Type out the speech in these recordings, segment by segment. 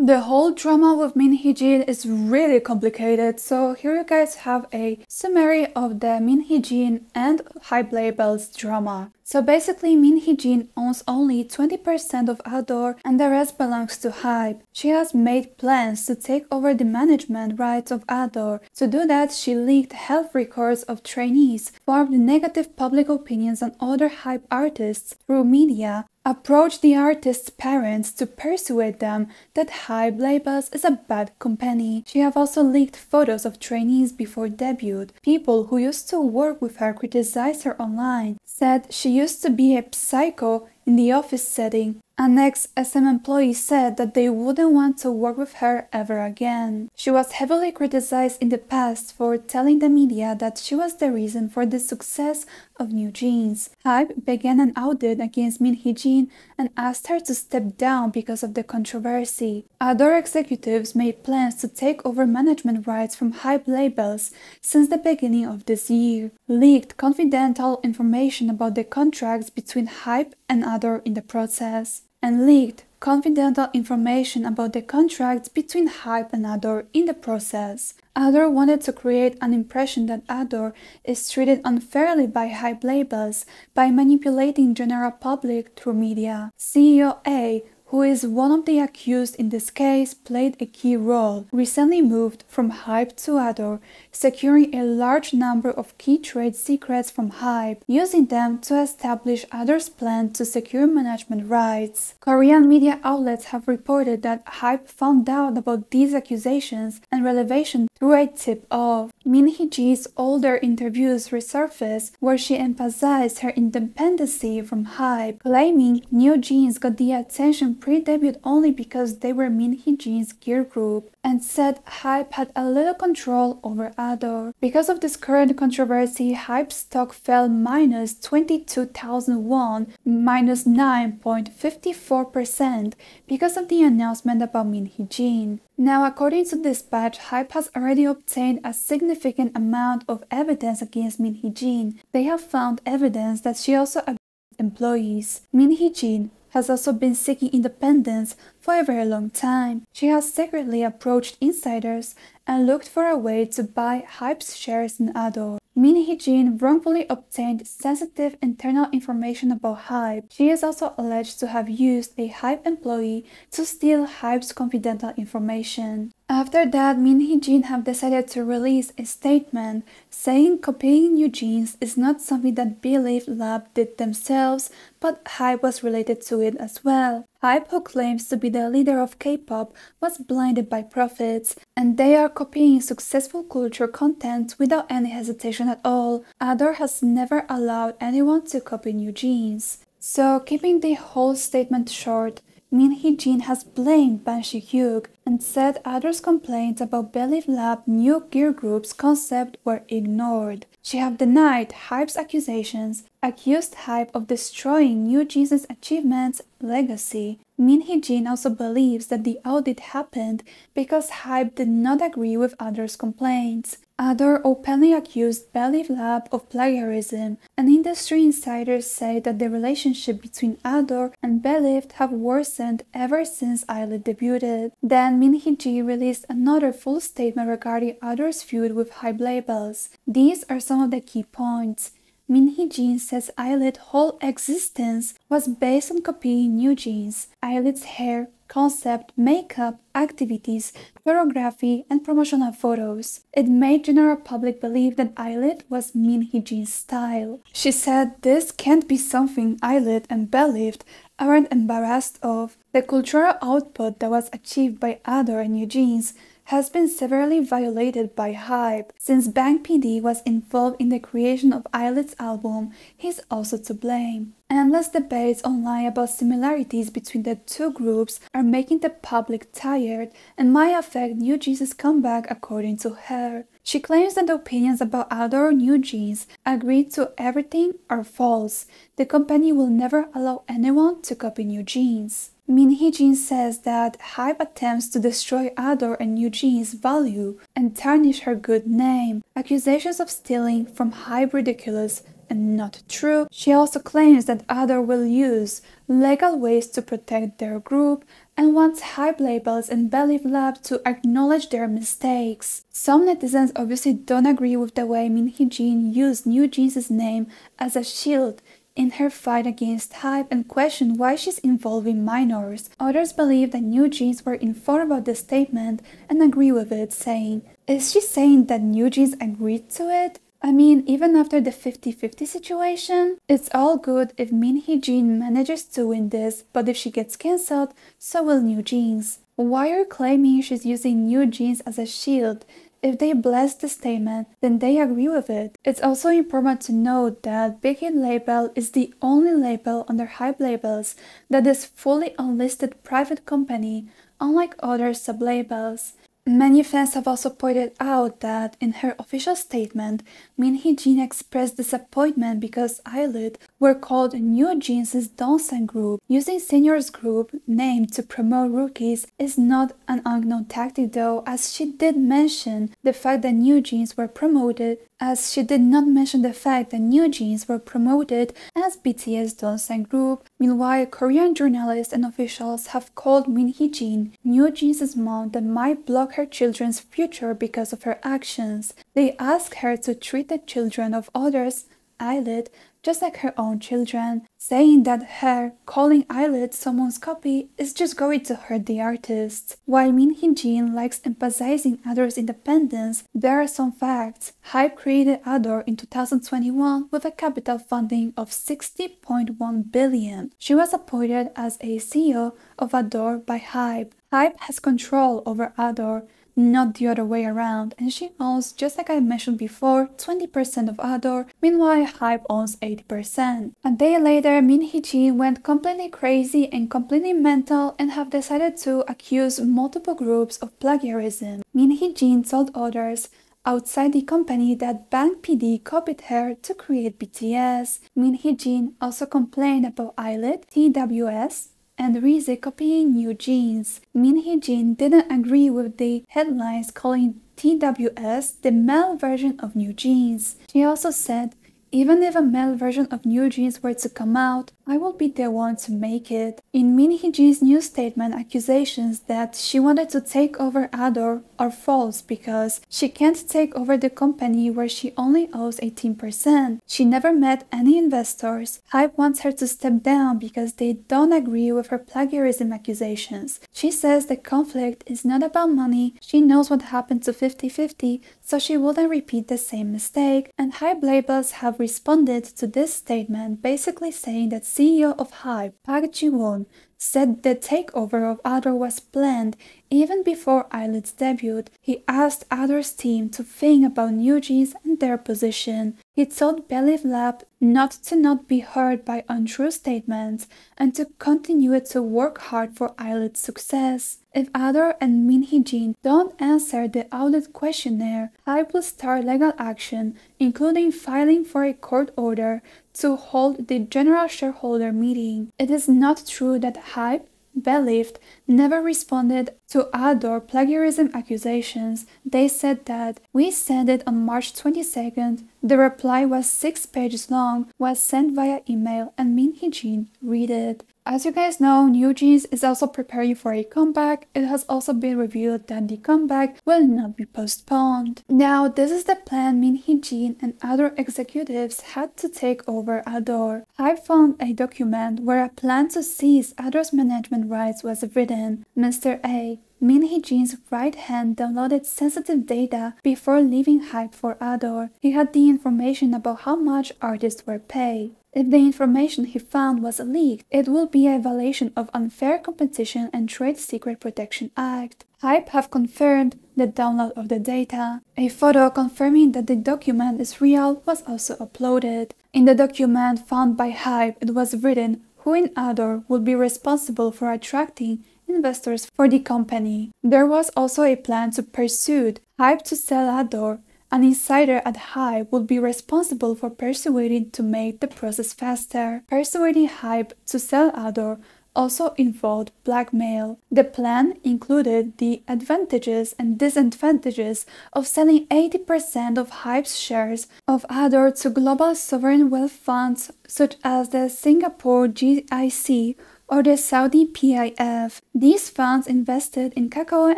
The whole drama with Hee Jin is really complicated, so here you guys have a summary of the Hee Jin and Hybe labels drama. So basically, Hee Jin owns only 20% of Adore and the rest belongs to Hybe. She has made plans to take over the management rights of Adore. To do that, she leaked health records of trainees, formed negative public opinions on other Hybe artists through media, approached the artists' parents to persuade them that Hybe labels is a bad company. She have also leaked photos of trainees before debut. People who used to work with her criticized her online, said she used to be a psycho in the office setting. An ex-SM employee said that they wouldn't want to work with her ever again. She was heavily criticized in the past for telling the media that she was the reason for the success of newjeans. Hybe began an audit against Hee Jin and asked her to step down because of the controversy. Other executives made plans to take over management rights from Hybe labels since the beginning of this year. Leaked confidential information about the contracts between Hybe and Adore in the process. And leaked confidential information about the contracts between Hybe and Adore in the process. Adore wanted to create an impression that Adore is treated unfairly by Hybe labels by manipulating general public through media. CEO A, who is one of the accused in this case, played a key role, recently moved from Hybe to Adore, securing a large number of key trade secrets from Hybe, using them to establish Adore's plan to secure management rights. Korean media outlets have reported that Hybe found out about these accusations and revelation through a tip-off. Hee Jin's older interviews resurfaced where she emphasized her independency from Hybe, claiming newjeans got the attention pre-debut only because they were Hee Jin's gear group, and said Hybe had a little control over Adore. Because of this current controversy, Hybe's stock fell minus 22,000 won, minus 9.54% because of the announcement about Hee Jin. Now, according to Dispatch, Hybe has already obtained a significant amount of evidence against Hee Jin. They have found evidence that she also abused employees. Hee Jin has also been seeking independence for a very long time. She has secretly approached insiders and looked for a way to buy Hybe's shares in Adore. Hee Jin wrongfully obtained sensitive internal information about Hybe. She is also alleged to have used a Hybe employee to steal Hybe's confidential information. After that, Hee Jin have decided to release a statement saying copying newjeans is not something that Believe Lab did themselves, but Hybe was related to it as well. Hybe, who claims to be the leader of Kpop, was blinded by profits, and they are copying successful culture content without any hesitation at all. Adore has never allowed anyone to copy newjeans. So, keeping the whole statement short, Hee Jin has blamed Ban Shi-hyuk and said Adore's complaints about Believe Lab new gear group's concept were ignored. She have denied Hybe's accusations, accused Hybe of destroying newjeans' achievements legacy. Hee Jin also believes that the audit happened because Hybe did not agree with Adore's complaints. Adore openly accused Believe Lab of plagiarism, and industry insiders say that the relationship between Adore and Believe have worsened ever since illit debuted. Then Hee Jin released another full statement regarding Adore's feud with Hybe labels. These are some of the key points. Hee Jin says illit whole existence was based on copying newjeans. Illit's hair, concept, makeup, activities, choreography, and promotional photos. It made general public believe that illit was Hee Jin's style. She said this can't be something illit and Believe aren't embarrassed of. The cultural output that was achieved by Adore and newjeans has been severely violated by Hybe. Since Bang PD was involved in the creation of illit's album, he's also to blame. Endless debates online about similarities between the two groups are making the public tired and might affect newjeans' comeback, according to her. She claims that the opinions about Adore newjeans agree to everything are false. The company will never allow anyone to copy newjeans. Hee Jin says that Hybe attempts to destroy Adore and newjeans' value and tarnish her good name. Accusations of stealing from Hybe ridiculous and not true. She also claims that Adore will use legal ways to protect their group and wants Hybe labels and Believe Lab to acknowledge their mistakes. Some netizens obviously don't agree with the way Hee Jin used newjeans' name as a shield in her fight against Hybe and question why she's involving minors. Others believe that newjeans were informed about the statement and agree with it, saying, "Is she saying that newjeans agreed to it? I mean, even after the 50-50 situation, it's all good if Hee Jin manages to win this, but if she gets cancelled, so will newjeans. Why are you claiming she's using newjeans as a shield? If they bless the statement, then they agree with it." It's also important to note that Big Hit label is the only label under Hybe labels that is fully unlisted private company, unlike other sub-labels. Many fans have also pointed out that in her official statement, Hee Jin expressed disappointment because illit were called newjeans' dancing group. Using seniors group name to promote rookies is not an unknown tactic though, as she did mention the fact that newjeans were promoted as she did not mention the fact that newjeans were promoted as BTS dancing group. Meanwhile, Korean journalists and officials have called Hee Jin newjeans' mom that might block her children's future because of her actions. They ask her to treat the children of others, illit, just like her own children, saying that her calling illit someone's copy is just going to hurt the artist. While Hee Jin likes emphasizing others' independence, there are some facts. Hybe created Adore in 2021 with a capital funding of 60.1 billion. She was appointed as a CEO of Adore by Hybe. Hybe has control over Adore, not the other way around, and she owns, just like I mentioned before, 20% of Adore, meanwhile Hybe owns 80%. A day later, Hee Jin went completely crazy and completely mental and have decided to accuse multiple groups of plagiarism. Hee Jin told others outside the company that Bang PD copied her to create BTS. Hee Jin also complained about illit, TWS, and riize copying newjeans. Hee Jin didn't agree with the headlines calling TWS the male version of newjeans. She also said, "Even if a male version of newjeans were to come out, I will be the one to make it." In Hee Jin's new statement, accusations that she wanted to take over Adore are false because she can't take over the company where she only owns 18%. She never met any investors. Hybe wants her to step down because they don't agree with her plagiarism accusations. She says the conflict is not about money. She knows what happened to 50-50, so she wouldn't repeat the same mistake, and Hybe labels have responded to this statement, basically saying that CEO of Hybe, Park Ji-won, said the takeover of Adore was planned even before ilit's debut. He asked Adore's team to think about newjeans and their position. He told Believe Lab not to be hurt by untrue statements and to continue to work hard for ilit's success. If Adore and Hee Jin don't answer the audit questionnaire, Hybe will start legal action, including filing for a court order to hold the general shareholder meeting. It is not true that Hybe, Believed, never responded to Adore plagiarism accusations. They said that we sent it on March 22nd. The reply was 6 pages long, was sent via email, and Hee Jin read it. As you guys know, newjeans is also preparing for a comeback. It has also been revealed that the comeback will not be postponed. Now, this is the plan Hee Jin and other executives had to take over Adore. Hybe found a document where a plan to seize Adore's management rights was written. Mr. A, Hee Jin's right hand downloaded sensitive data before leaving Hybe for Adore. He had the information about how much artists were paid. If the information he found was leaked, it will be a violation of Unfair Competition and Trade Secret Protection Act. Hybe have confirmed the download of the data. A photo confirming that the document is real was also uploaded. In the document found by Hybe, it was written who in Adore would be responsible for attracting investors for the company. There was also a plan to pursue Hybe to sell Adore. An insider at Hybe would be responsible for persuading to make the process faster. Persuading Hybe to sell Adore also involved blackmail. The plan included the advantages and disadvantages of selling 80% of Hybe's shares of Adore to global sovereign wealth funds such as the Singapore GIC or the Saudi PIF. These funds invested in Kakao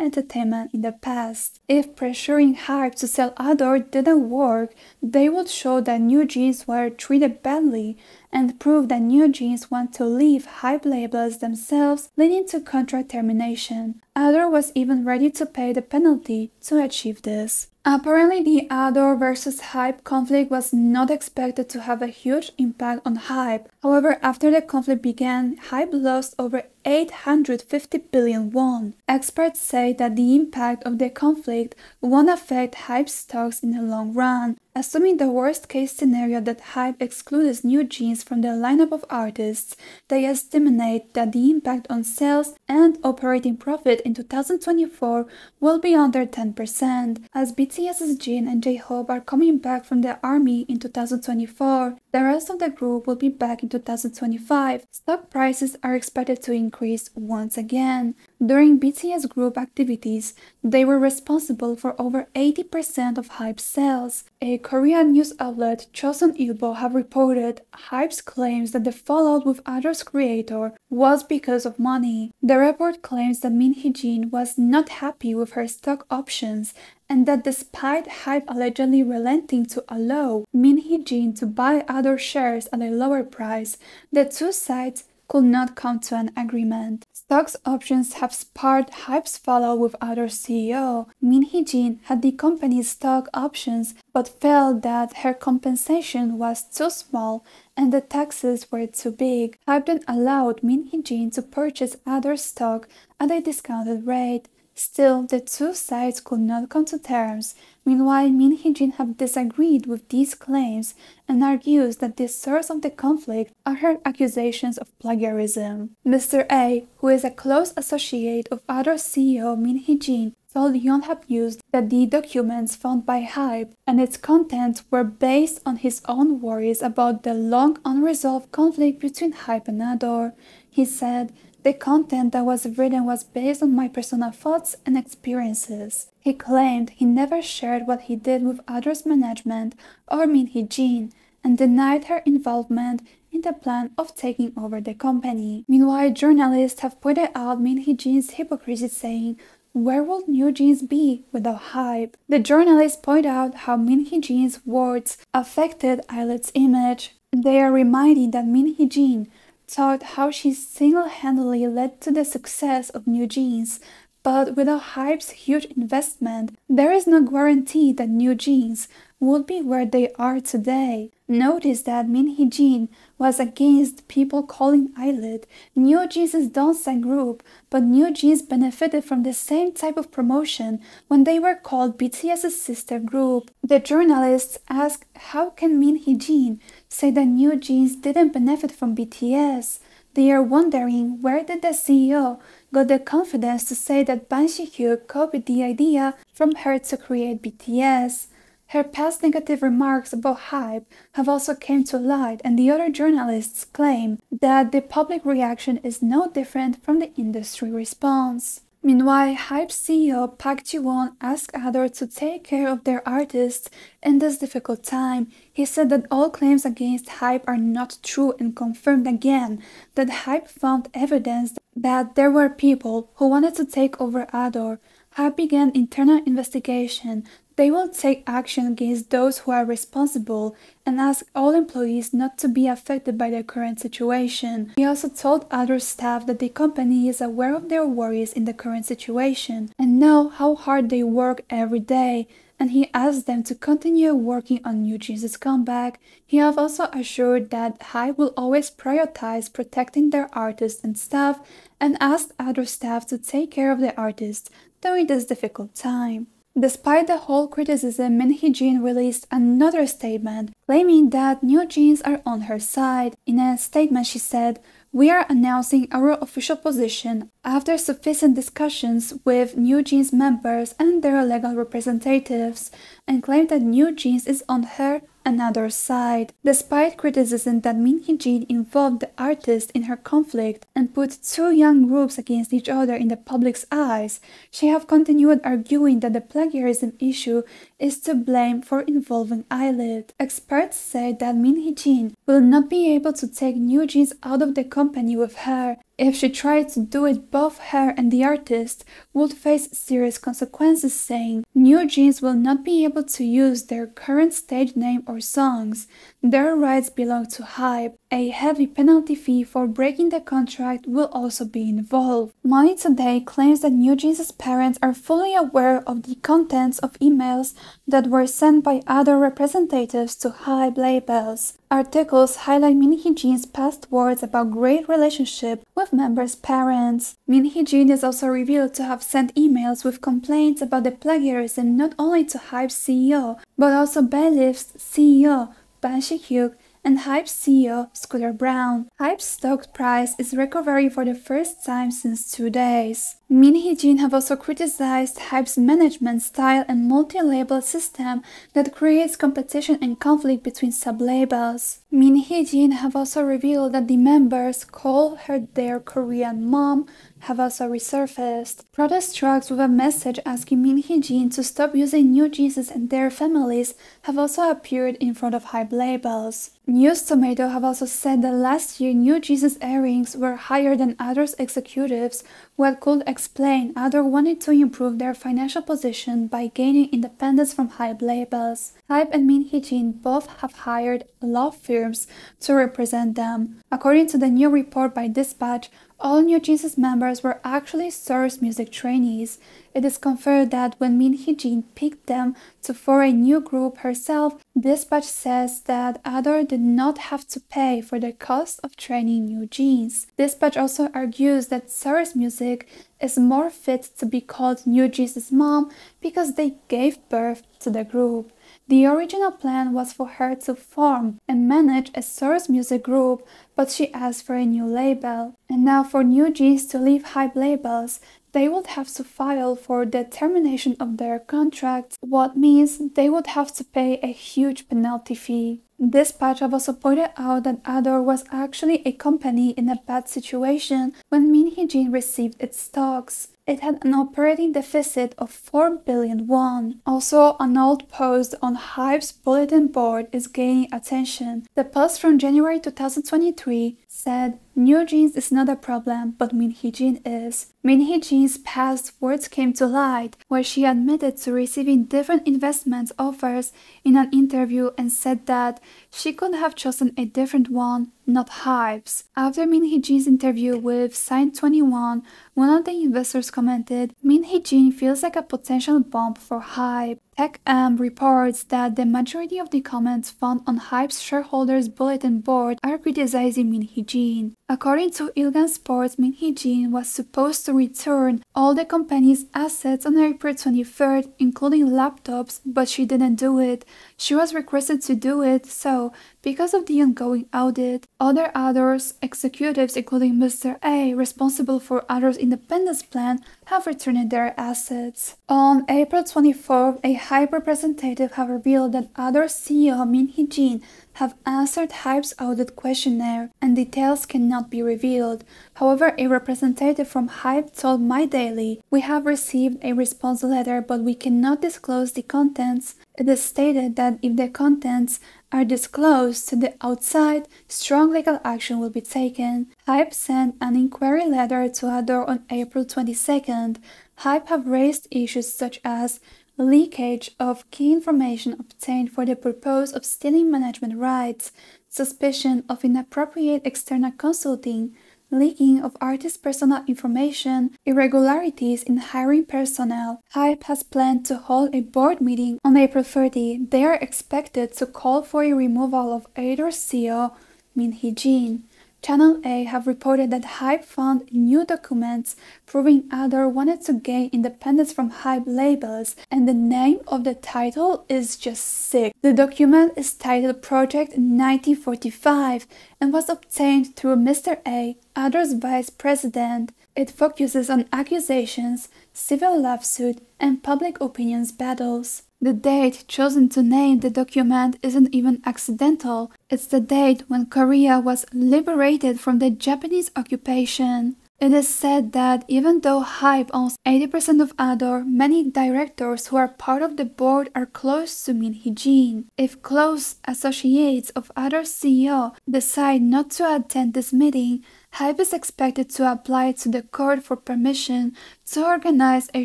Entertainment in the past. If pressuring Hybe to sell Adore didn't work, they would show that newjeans were treated badly and prove that newjeans want to leave Hybe labels themselves, leading to contract termination. Adore was even ready to pay the penalty to achieve this. Apparently, the Adore vs Hybe conflict was not expected to have a huge impact on Hybe. However, after the conflict began, Hybe lost over 850 billion won. Experts say that the impact of the conflict won't affect Hybe's stocks in the long run. Assuming the worst-case scenario that Hybe excludes newjeans from the lineup of artists, they estimate that the impact on sales and operating profit in 2024 will be under 10%. As BTS's Jin and J-Hope are coming back from the army in 2024, the rest of the group will be back in 2025. Stock prices are expected to increase once again. During BTS group activities, they were responsible for over 80% of Hybe's sales. A Korean news outlet, Chosun Ilbo, have reported Hybe's claims that the fallout with Adore's creator was because of money. The report claims that Hee Jin was not happy with her stock options and that despite Hybe allegedly relenting to allow Hee Jin to buy Adore shares at a lower price, the two sides could not come to an agreement. Stocks options have sparked Hybe's fallout with Adore's CEO. Hee Jin had the company's stock options but felt that her compensation was too small and the taxes were too big. Hybe then allowed Hee Jin to purchase Adore's stock at a discounted rate. Still, the two sides could not come to terms. Meanwhile, Hee Jin have disagreed with these claims and argues that the source of the conflict are her accusations of plagiarism. Mr. A, who is a close associate of Adore's CEO Hee Jin, told Yonhap News that the documents found by Hybe and its contents were based on his own worries about the long unresolved conflict between Hybe and Adore. He said, "The content that was written was based on my personal thoughts and experiences." He claimed he never shared what he did with Adore's management or Hee Jin and denied her involvement in the plan of taking over the company. Meanwhile, journalists have pointed out Hee Jin's hypocrisy, saying, "Where would newjeans be without Hybe?" The journalists point out how Hee Jin's words affected illit's image. They are reminding that Hee Jin taught how she single-handedly led to the success of newjeans, but without Hybe's huge investment, there is no guarantee that newjeans would be where they are today. Notice that Hee Jin was against people calling illit newjeans' dancing group, but newjeans benefited from the same type of promotion when they were called BTS's sister group. The journalists ask, how can Hee Jin say that newjeans didn't benefit from BTS? They are wondering where did the CEO got the confidence to say that Ban Si-hyuk copied the idea from her to create BTS. Her past negative remarks about Hybe have also come to light, and the other journalists claim that the public reaction is no different from the industry response. Meanwhile, Hybe's CEO Park Ji-won asked Adore to take care of their artists in this difficult time. He said that all claims against Hybe are not true and confirmed again that Hybe found evidence that there were people who wanted to take over Adore. Hybe began internal investigation. They will take action against those who are responsible and ask all employees not to be affected by the current situation. He also told other staff that the company is aware of their worries in the current situation and know how hard they work every day, and he asked them to continue working on newjeans' comeback. He has also assured that Hybe will always prioritize protecting their artists and staff and asked other staff to take care of the artists during this difficult time. Despite the whole criticism, Hee Jin released another statement claiming that newjeans are on her side. In a statement, she said, "We are announcing our official position after sufficient discussions with newjeans members and their legal representatives," and claimed that newjeans is on her and Adore's side. Despite criticism that Hee Jin involved the artist in her conflict and put two young groups against each other in the public's eyes, she have continued arguing that the plagiarism issue is to blame for involving illit. Experts say that Hee Jin will not be able to take newjeans out of the company with her. If she tried to do it, both her and the artist would face serious consequences, saying, "newjeans will not be able to use their current stage name or songs. Their rights belong to Hybe. A heavy penalty fee for breaking the contract will also be involved." Money Today claims that newjeans' parents are fully aware of the contents of emails that were sent by other representatives to Hybe labels. Articles highlight Min Hee Jin's past words about great relationship with members' parents. Min Hee Jin is also revealed to have sent emails with complaints about the plagiarism not only to Hybe's CEO, but also Belif's CEO, Ban Shi-hyuk, and Hybe's CEO, Scooter Braun. Hybe's stock price is recovering for the first time since 2 days. Min Hee Jin have also criticized Hybe's management style and multi-label system that creates competition and conflict between sub-labels. Min Hee Jin have also revealed that the members call her their Korean mom have also resurfaced. Protest trucks with a message asking Min Hee Jin to stop using newjeans and their families have also appeared in front of Hybe labels. News Tomato have also said that last year newjeans earnings were higher than others executives, what could explain others wanted to improve their financial position by gaining independence from Hybe labels. Hybe and Min Hee Jin both have hired law firms to represent them. According to the new report by Dispatch, all newjeans members were actually Source Music trainees. It is confirmed that when Min Hee Jin picked them to form a new group herself, Dispatch says that Adore did not have to pay for the cost of training newjeans. Dispatch also argues that Source Music is more fit to be called newjeans' mom because they gave birth to the group. The original plan was for her to form and manage a Source Music group, but she asked for a new label. And now for newjeans to leave Hybe labels, they would have to file for the termination of their contracts, what means they would have to pay a huge penalty fee. Dispatch have also pointed out that Adore was actually a company in a bad situation when Min Hee Jin received its stocks. It had an operating deficit of 4 billion won. Also, an old post on Hybe's bulletin board is gaining attention. The post from January 2023 said, "newjeans is not a problem, but Min Hee Jin is." Min Hee Jin's past words came to light, where she admitted to receiving different investment offers in an interview and said that she could have chosen a different one, not Hybe's. After Min Hee Jin's interview with Sign 21, one of the investors commented, "Min Hee Jin feels like a potential bomb for Hybe." TechM reports that the majority of the comments found on Hybe's shareholders' bulletin board are criticizing Min Hee Jin. According to Ilgan Sports, Min Hee Jin was supposed to return all the company's assets on April 23rd, including laptops, but she didn't do it. She was requested to do it, so because of the ongoing audit, other Adore's executives, including Mr. A, responsible for Adore's independence plan, have returned their assets. On April 24th, a Hybe representative have revealed that Adore CEO Min Hee Jin have answered Hybe's audit questionnaire, and details cannot be revealed. However, a representative from Hybe told My Daily, "We have received a response letter, but we cannot disclose the contents. It is stated that if the contents are disclosed to the outside, strong legal action will be taken." Hybe sent an inquiry letter to Adore on April 22nd. Hybe have raised issues such as leakage of key information obtained for the purpose of stealing management rights, suspicion of inappropriate external consulting, leaking of artist personal information, irregularities in hiring personnel. Hybe has planned to hold a board meeting on April 30. They are expected to call for a removal of Adore CEO Min Hee Jin. Channel A have reported that Hybe found new documents proving Adore wanted to gain independence from Hybe labels, and the name of the title is just sick. The document is titled Project 1945 and was obtained through Mr. A, Adore's vice president. It focuses on accusations, civil lawsuit, and public opinions battles. The date chosen to name the document isn't even accidental. It's the date when Korea was liberated from the Japanese occupation. It is said that even though Hybe owns 80% of Adore, many directors who are part of the board are close to Hee Jin. If close associates of Adore's CEO decide not to attend this meeting, Hybe is expected to apply to the court for permission to organize a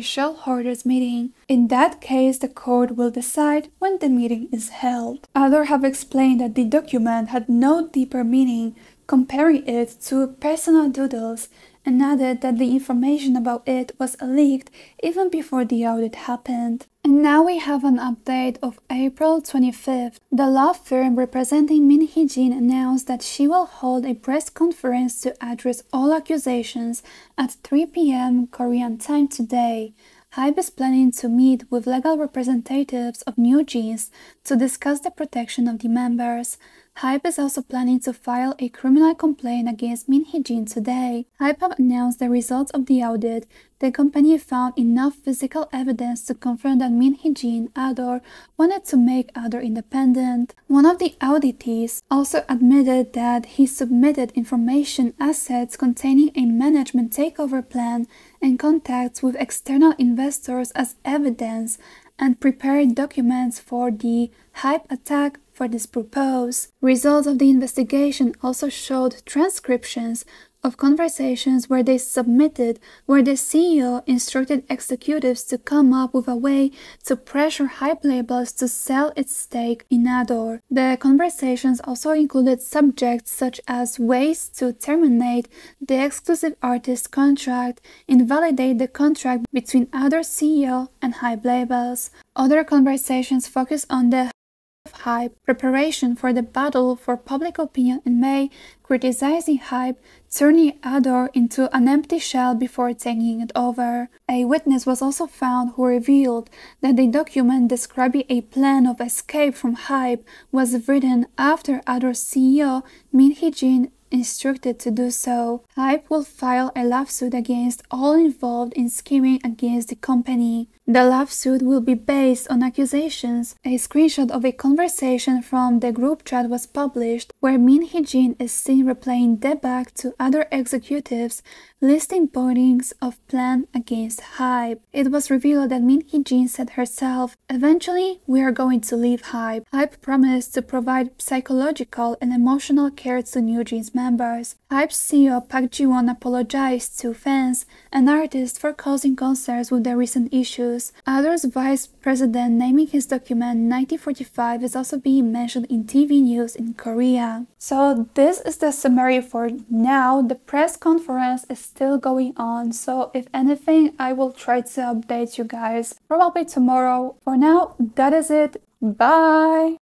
shareholders meeting. In that case, the court will decide when the meeting is held. Adore have explained that the document had no deeper meaning, comparing it to personal doodles, and added that the information about it was leaked even before the audit happened. And now we have an update of April 25th. The law firm representing Hee Jin announced that she will hold a press conference to address all accusations at 3 p.m. Korean time today. Hybe is planning to meet with legal representatives of newjeans to discuss the protection of the members. Hybe is also planning to file a criminal complaint against Hee Jin today. Hybe have announced the results of the audit. The company found enough physical evidence to confirm that Hee Jin, Adore, wanted to make Adore independent. One of the auditees also admitted that he submitted information assets containing a management takeover plan and contacts with external investors as evidence and prepared documents for the Hybe attack for this purpose. Results of the investigation also showed transcriptions of conversations where the CEO instructed executives to come up with a way to pressure Hybe labels to sell its stake in Adore. The conversations also included subjects such as ways to terminate the exclusive artist contract, invalidate the contract between Adore's CEO and Hybe labels. Other conversations focused on the Hybe, preparation for the battle for public opinion in May, criticizing Hybe, turning Adore into an empty shell before taking it over. A witness was also found who revealed that the document describing a plan of escape from Hybe was written after Adore's CEO, Hee Jin, instructed to do so. Hybe will file a lawsuit against all involved in scheming against the company. The lawsuit will be based on accusations. A screenshot of a conversation from the group chat was published where Hee Jin is seen replaying deback to other executives, listing pointings of plan against Hybe. It was revealed that Hee Jin said herself, "Eventually, we are going to leave Hybe." Hybe promised to provide psychological and emotional care to newjeans members. Hybe's CEO Park Ji-won apologized to fans and artists for causing concerns with the recent issues. Adore's vice president naming his document 1945 is also being mentioned in TV news in Korea. So this is the summary for now. The press conference is still going on, so if anything, I will try to update you guys probably tomorrow. For now, that is it. Bye!